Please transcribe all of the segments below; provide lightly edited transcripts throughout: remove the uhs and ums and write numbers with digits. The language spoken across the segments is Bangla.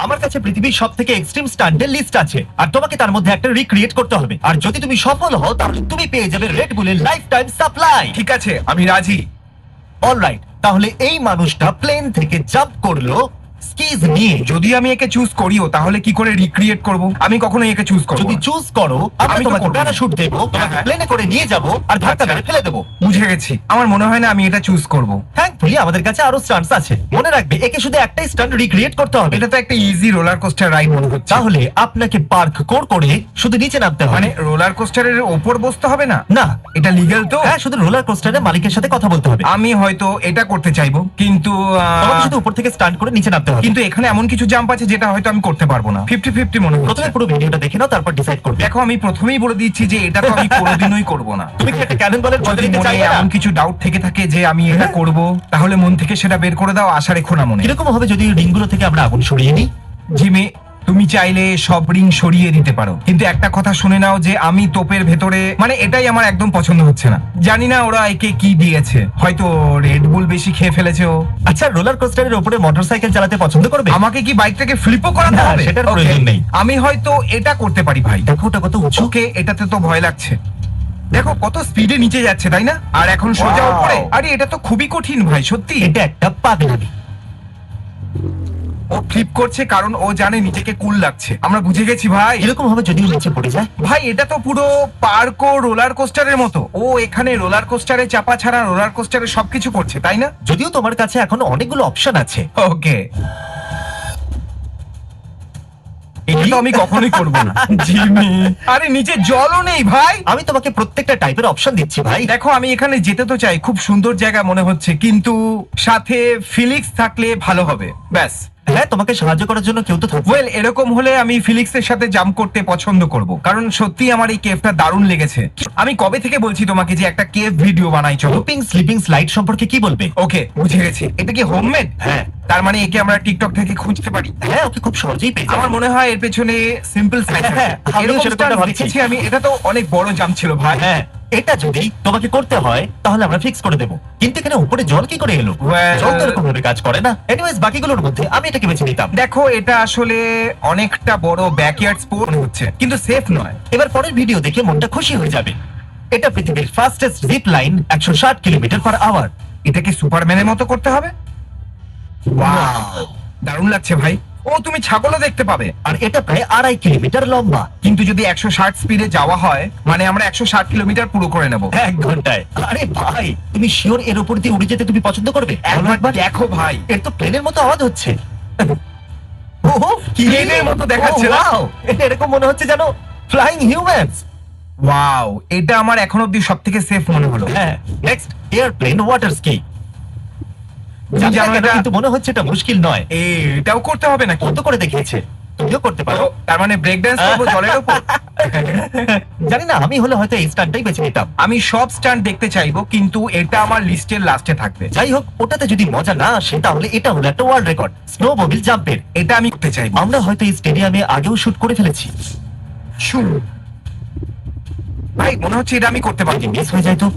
আমার কাছে পৃথিবীর সবথেকে এক্সট্রিম স্টান্টের লিস্ট আছে আর তোমাকে তার মধ্যে একটা রিক্রিয়েট করতে হবে। আর যদি তুমি সফল হও তাহলে তুমি পেয়ে যাবে রেড বুলের লাইফ টাইম সাপ্লাই। ঠিক আছে, আমি রাজি। অলরাইট, তাহলে এই মানুষটা প্লেন থেকে জাম্প করলো স্কিজ নিয়ে। যদি আমি একে চুজ করিও তাহলে কি করে রিক্রিয়েট করব? আমি কখনো একে চুজ করব যদি না। চুজ করো আমরা আমি তো তোমাকে করবো না। প্যারাশুট দেবো, তোমাকে হ্যাঁ। প্লেনে করে নিয়ে যাবো আর ধাক্কা মেরে ফেলে দেবো। বুঝে গেছি, আমার মনে হয় না আমি এটা চুজ করব। থ্যাঙ্কফুলি আমাদের কাছে আরো স্টান্টস আছে। মনে রাখবে একে শুধু একটাই স্টান্ট রিক্রিয়েট করতে হবে। এটা তো একটা ইজি রোলার কোস্টার রাইড মনে হচ্ছে। তাহলে আপনাকে পার্ক কোর করে শুধু নিচে নামতে হবে। মানে রোলার কোস্টারের ওপর বসতে হবে না? না, এটা লিগ্যাল তো? হ্যাঁ, শুধু রোলার কোস্টারের মালিকের সাথে কথা বলতে হবে। আমি হয়তো এটা করতে চাইবো, কিন্তু তোমাকে শুধু উপর থেকে স্টান্ট করে নিচে নামতে হবে। কিন্তু এখানে এমন কিছু জাম্প আছে যেটা হয়তো আমি করতে পারবো না। 50-50 মনে হচ্ছে। প্রথমে পুরো ভিডিওটা দেখে নাও, তারপর ডিসাইড করবে। দেখো, আমি প্রথমেই বলে দিচ্ছি যে এটা তো আমি কোনোদিনই করব না। তুমি কি একটা ক্যানন বলের বদলে যদি নিতে মনে চাইবে না? এমন কিছু ডাউট থেকে থাকে যে আমি এটা করব, তাহলে মন থেকে সেটা বের করে দাও, আশা রেখো না মনে। কিরকম হবে যদি রিংগুলো থেকে আমরা আগুন সরিয়ে নিই? জিমি, তুমি চাইলে সব রিং সরিয়ে দিতে পারো, কিন্তু একটা কথা শুনে নাও যে আমি তোপের ভেতরে, মানে এটাই আমার একদম পছন্দ হচ্ছে না। জানি না ওরা একে কি দিয়েছে, হয়তো রেড বুল বেশি খেয়ে ফেলেছে ও। আচ্ছা, রোলার কোস্টারের উপরে মোটরসাইকেল চালাতে পছন্দ করবে? আমাকে কি বাইকটাকে ফ্লিপও করাতে না, হবে? সেটার Okay, প্রয়োজন নেই। আমি হয়তো এটা করতে পারি ভাই। দেখো ওটা কত উঁচু। ওকে, এটাতে তো ভয় লাগছে। দেখো কত স্পিডে নিচে যাচ্ছে, তাই না? আর এখন সোজা Wow! উপরে। আরে এটা তো খুবই কঠিন ভাই, সত্যি। এটা একটা পাগলামি। ও ফ্লিপ করছে কারণ ও জানে নিজেকে কুল লাগছে। আমরা বুঝে গেছি ভাই। এরকম হবে যদি ও নিচে পড়ে যায়? ভাই এটা তো পুরো পার্ক ও রোলার কোস্টারের মতো। ও এখানে রোলার কোস্টারে চাপা ছাড়া রোলার কোস্টারে সবকিছু করছে, তাই না? যদিও তোমার কাছে এখন অনেকগুলো অপশন আছে। ওকে, এটা তো আমি কখনোই করব না। জিমি, আরে নিচে জলও নেই ভাই। আমি তোমাকে প্রত্যেকটা টাইপের অপশন দিচ্ছি ভাই। দেখো, আমি এখানে যেতে তো চাই, খুব সুন্দর জায়গা মনে হচ্ছে, কিন্তু সাথে ফিলিক্স থাকলে ভালো হবে। ব্যাস। হ্যাঁ, তোমাকে সাহায্য করার জন্য কেউ তো থাকবে। ওয়েল, এরকম হলে আমি ফিলিক্সের সাথে জাম্প করতে পছন্দ করব, কারণ সত্যি আমার এই কেভটা দারুণ লেগেছে। আমি কবে থেকে বলছি তোমাকে যে একটা কেভ ভিডিও বানাই, চলো। রুপিং স্লিপিং স্লাইড সম্পর্কে কি বলবে? ওকে, বুঝে গেছি। এটা কি হোমমেড? হ্যাঁ। তার মানে একে আমরা টিকটক থেকে খুঁজতে পারি? হ্যাঁ, ওকে খুব সহজেই পেয়ে যাবে। আমার মনে হয় এর পেছনে সিম্পল সাইন্স আছে। হ্যাঁ, আমিও এরকম সেরকমটা স্টান্ট ভাবছি। দেখেছি আমি। এটা তো অনেক বড় জাম্প ছিল ভাই। হ্যাঁ, এটা যদি তোমাকে করতে হয় তাহলে আমরা ফিক্স করে দেবো, কিন্তু এখানে উপরে জল কি করে এলো? Well- জল তো এরকম ভাবে কাজ করে না। এনিওয়েজ, বাকিগুলোর মধ্যে আমি এটাকে বেছে নিতাম। দেখো, এটা আসলে অনেকটা বড় ব্যাকইয়ার্ড স্পোর্ট হচ্ছে, কিন্তু সেফ নয়। এবার পরের ভিডিও দেখে মনটা খুশি হয়ে যাবে। এটা পৃথিবীর ফাস্টেস্ট জিপ লাইন, 160 কিলোমিটার/আওয়ার। এটা কি সুপারম্যানের মতো করতে হবে? ওয়াও, দারুণ লাগছে ভাই। ও, তুমি ছাগলও দেখতে পাবে। আর এটা প্রায় 2.5 কিলোমিটার লম্বা। কিন্তু যদি 160 স্পিডে যাওয়া হয়, মানে আমরা 160 কিলোমিটার পুরো করে নেব 1 ঘন্টায়। আরে ভাই, তুমি শিওর এর উপর দিয়ে উড়ে যেতে তুমি পছন্দ করবে? একবার দেখো ভাই। এর তো প্লেনের মতো আওয়াজ হচ্ছে। ওহো, কি প্লেনের মতো দেখাচ্ছে না? ওয়াও, এটা এরকম মনে হচ্ছে যেন ফ্লাইং হিউম্যানস। ওয়াও, এটা আমার এখন অব্দি সবথেকে সেফ মনে হলো। হ্যাঁ, নেক্সট এয়ারপ্লেন ওয়াটার স্কি। তুমি জানো এটা? কিন্তু মনে হচ্ছে এটা মুশকিল নয়। এটাও করতে হবে নাকি? কত করে দেখিয়েছে, তুমিও করতে পারো। তার মানে ব্রেক ডান্স করবো জলের উপর? জানি না, আমি হলে হয়তো এই স্টান্টটাই বেছে নিতাম। আমি সব স্টান্ট দেখতে চাইবো, কিন্তু এটা আমার লিস্টের লাস্টে থাকবে। যাই হোক, ওটাতে যদি মজা না আসে তাহলে এটা হলো একটা ওয়ার্ল্ড রেকর্ড স্নোমোবিল জাম্পের। এটা আমি করতে চাইবো। আমরা হয়তো এই স্টেডিয়ামে আগেও শুট করে ফেলেছি। শু। ভাই মনে হচ্ছে এটা আমি করতে পারবো। মিস হয়ে যায় তো।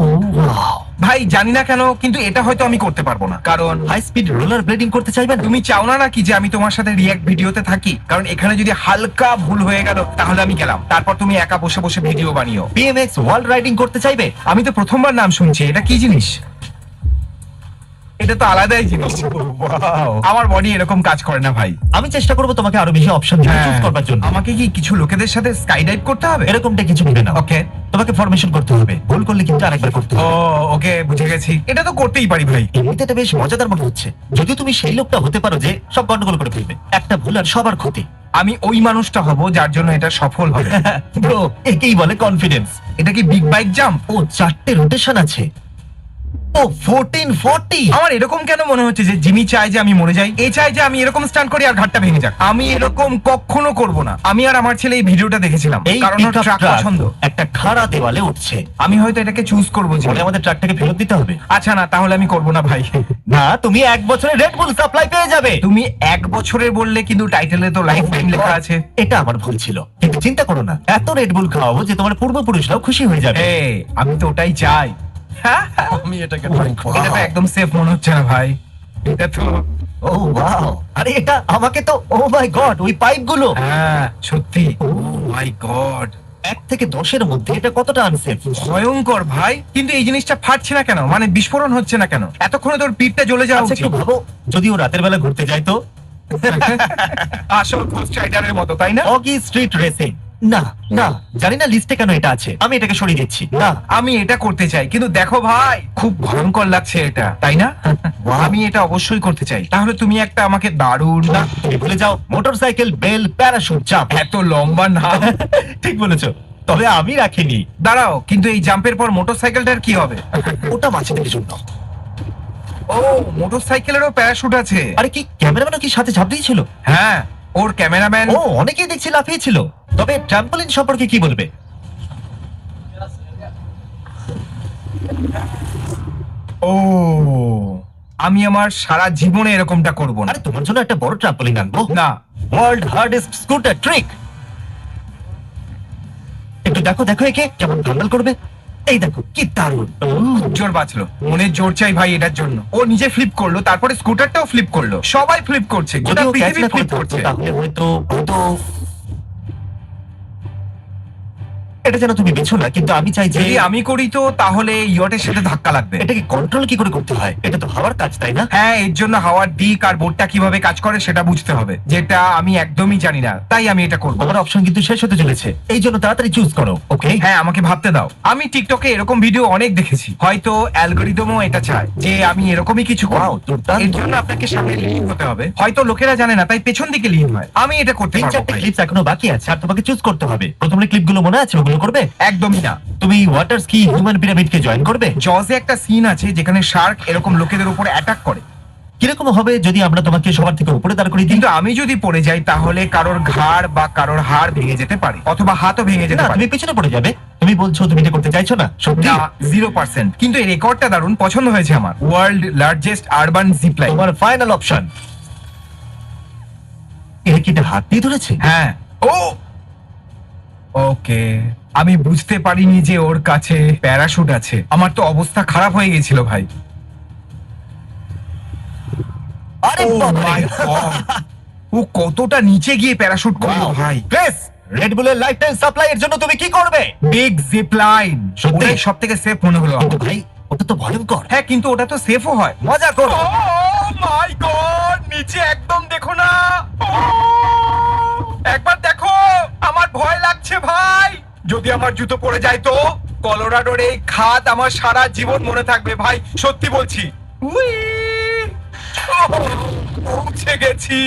ও ওয়াও, ভাই জানি না কেন, কিন্তু এটা হয়তো আমি করতে পারবো না, কারণ হাই স্পিড রোলার ব্লেডিং করতে চাইবে না? তুমি চাও না নাকি যে আমি তোমার সাথে রিয়াক্ট ভিডিওতে থাকি? কারণ এখানে যদি হালকা ভুল হয়ে গেল তাহলে আমি গেলাম, তারপর তুমি একা বসে বসে ভিডিও বানিও। BMX ওয়ার্ল্ড রাইডিং করতে চাইবে? আমি তো প্রথমবার নাম শুনছি, এটা কি জিনিস? এটা তো আলাদাই জিনিস। আমার বডি এরকম কাজ করে না ভাই। আমি চেষ্টা করবো তোমাকে আরো বেশি অপশন দিয়ে চুজ করবার জন্য। আমাকে কি কিছু লোকেদের সাথে স্কাই ডাইভ করতে হবে? এরকমটা কিছু নেবে না। ওকে। তোমাকে ফরমেশন করতে হবে, ভুল করলে কিন্তু আরেকবার করতে ও হবে। ওকে, বুঝে গেছি। এটা তো করতেই পারি ভাই। এমনিতে এটা বেশ মজাদার মনে হচ্ছে। যদি তুমি সেই লোকটা হতে পারো যে সব গন্ডগোল করে ফেলবে, একটা ভুল আর সবার ক্ষতি। আমি ওই মানুষটা হব যার জন্য এটা সফল হবে। ব্রো, একেই বলে কনফিডেন্স। এটা কি বিগ বাইক জাম্প? ও 4টে রোটেশন আছে। ও 1440। আমার এরকম কেন মনে হচ্ছে যে জিমি চায় যে আমি মরে যাই? এ চায় যে আমি এরকম স্টান্ট করি আর ঘাটটা ভেঙে যাক। আমি এরকম কখনো করব না। আমি আর আমার ছেলে এই ভিডিওটা দেখেছিলাম, এই কারণ ওর পিকআপ ট্রাক ট্রাক পছন্দ। একটা খাড়া দেওয়ালে উঠছে। আমি হয়তো এটাকে চুজ করবো যে বলে আমাদের ট্রাকটাকে ফেরত দিতে হবে। আচ্ছা না, তাহলে আমি করব না ভাই। না, তুমি 1 বছরের রেড বুল সাপ্লাই পেয়ে যাবে। তুমি 1 বছরের বললে, কিন্তু টাইটেলে তো লাইফ টাইম লেখা আছে। এটা আমার ভুল ছিল, কিন্তু চিন্তা করো না, এত রেড বুল খাওয়াবো যে তোমার পূর্বপুরুষরাও খুশি হয়ে যাবে। আমি তো ওটাই চাই। আমি এটাকে এটা তো একদম সেফ মনে হচ্ছে না ভাই। এটা তো ও ওয়াও, আরে এটা আমাকে তো, ও মাই গড, ওই পাইপগুলো। হ্যাঁ সত্যি, ও মাই গড, 1 থেকে 10-এর মধ্যে এটা কতটা আনসেফ? ভয়ঙ্কর ভাই। কিন্তু এই জিনিসটা ফাটছে না কেন, মানে বিস্ফোরণ হচ্ছে না কেন? এতক্ষণে তোর পিঠটা জ্বলে যাওয়া আচ্ছা উচিত। একটু ভাবো, যদি ও রাতের বেলা ঘুরতে যায় তো? আসল ঘোস্ট রাইডারের মতো, তাই না? অগি স্ট্রিট রেসিং। না না, জানি না লিস্টে কেন এটা আছে, আমি এটাকে সরিয়ে দিচ্ছি। না, আমি এটা করতে চাই, কিন্তু দেখো ভাই, খুব ভয়ঙ্কর লাগছে এটা, তাই না? Wow. আমি এটা অবশ্যই করতে চাই। তাহলে তুমি একটা আমাকে দারুণ, না, তুমি ভুলে যাও মোটরসাইকেল, বেল, প্যারাশুট, জাম্প। এত লম্বা নাম। ঠিক বলেছো, তবে আমি রাখিনি। দাঁড়াও, কিন্তু এই জাম্পের পর মোটরসাইকেলটার কি হবে? ওটা বাচ্চাদের জন্য। ও, মোটরসাইকেলেরও প্যারাশুট আছে? আরে কি, ক্যামেরাম্যানও কি সাথে ঝাঁপ দিয়েছিল? হ্যাঁ, ওর ক্যামেরাম্যান। ও, অনেকেই দেখছি লাফিয়েছিল। তবে ট্রাম্পোলিন সম্পর্কে কি বলবে? ও, আমি আমার সারা জীবনে এরকমটা করব না। আরে তোমার জন্য একটা বড় ট্রাম্পোলিন আনবো। না, ওয়ার্ল্ড হার্ডেস্ট স্কুটার ট্রিক। একটু দেখো দেখো একে কেমন ধান্দাল করবে। এই দেখো কি দারুণ। জোর বাঁচলো, মনের জোর চাই ভাই এটার জন্য। ও নিজে ফ্লিপ করলো, তারপরে স্কুটারটাও ফ্লিপ করলো, সবাই ফ্লিপ করছে, যদি গোটা ও ক্যাচ পৃথিবী না করে ফ্লিপ থাকতো, করছে। তাহলে হয়তো হয়তো এটা যেন তুমি বেছো না, কিন্তু আমি চাই যে যদি আমি করি তো তাহলে ইয়টের সাথে ধাক্কা লাগবে। এটাকে কন্ট্রোল কি করে করতে হয়। এটা তো হাওয়ার কাজ, তাই না? হ্যাঁ, এর জন্য হাওয়ার দিক আর বোর্ডটা কিভাবে কাজ করে সেটা বুঝতে হবে, যেটা আমি একদমই জানি না, তাই আমি এটা করবো। আমার অপশন কিন্তু শেষ হতে চলেছে, এই জন্য তাড়াতাড়ি চুজ করো। ওকে, হ্যাঁ, আমাকে ভাবতে দাও। আমি টিকটকে এরকম ভিডিও অনেক দেখেছি, হয়তো অ্যালগরিদমও এটা চায় যে আমি এরকমই কিছু করব। Wow, দুর্দান্ত। এর জন্য আপনাকে সামনে লিন হতে হবে, হয়তো লোকেরা জানে না তাই পেছন দিকে লিন হয়। আমি এটা করতে পারবো 3-4টে ভাই। ক্লিপস এখনো বাকি আছে, আর তোমাকে চুজ করতে হবে। প্রথমে ক্লিপগুলো মনে আছে, ওগুলো করবে। একদমই না। তুমি ওয়াটার স্কি হিউম্যান পিরামিডকে জয়েন করবে। জজে একটা সিন আছে যেখানে শার্ক এরকম লোকেদের উপর অ্যাটাক করে, কিরকম হবে যদি আমরা তোমাকে সবার থেকে উপরে দাঁড় করিয়ে দিই? কিন্তু আমি যদি পড়ে যাই তাহলে কারোর ঘাড় বা কারোর হাড় ভেঙে যেতে পারে, অথবা হাতও ভেঙে যেতে না, পারে। তুমি পিছনে পড়ে যাবে। তুমি বলছো তুমি এটা করতে চাইছো না? সত্যি? না, 0%। কিন্তু এই রেকর্ডটা দারুণ পছন্দ হয়েছে আমার। World largest urban zipline. তোমার ফাইনাল অপশন। এর কি এটা হাত দিয়ে ধরেছে? হ্যাঁ। ও, ওকে, আমি বুঝতে পারিনি যে ওর কাছে প্যারাশুট আছে। আমার তো অবস্থা খারাপ হয়ে গেছিল ভাই। আরে Oh বাবা, my God! ও কতটা নিচে গিয়ে প্যারাশুট করলো ভাই। প্রেস রেড বুলের লাইফ টাইম সাপ্লাই এর জন্য তুমি কি করবে? বিগ জিপ লাইন, সত্যি? ওটাই সব থেকে সেফ মনে হলো কিন্তু আমার। ভাই, ওটা তো ভয়ঙ্কর। হ্যাঁ, কিন্তু ওটা তো সেফও হয়। মজা করো। মাই গড, নিচে একদম দেখো না। একবার দেখো, আমার ভয় লাগছে ভাই। যদি আমার জুতো পড়ে যায় তো? কলোরাডোর এই খাদ আমার সারা জীবন মনে থাকবে ভাই, সত্যি বলছি। উই, পৌঁছে গেছি।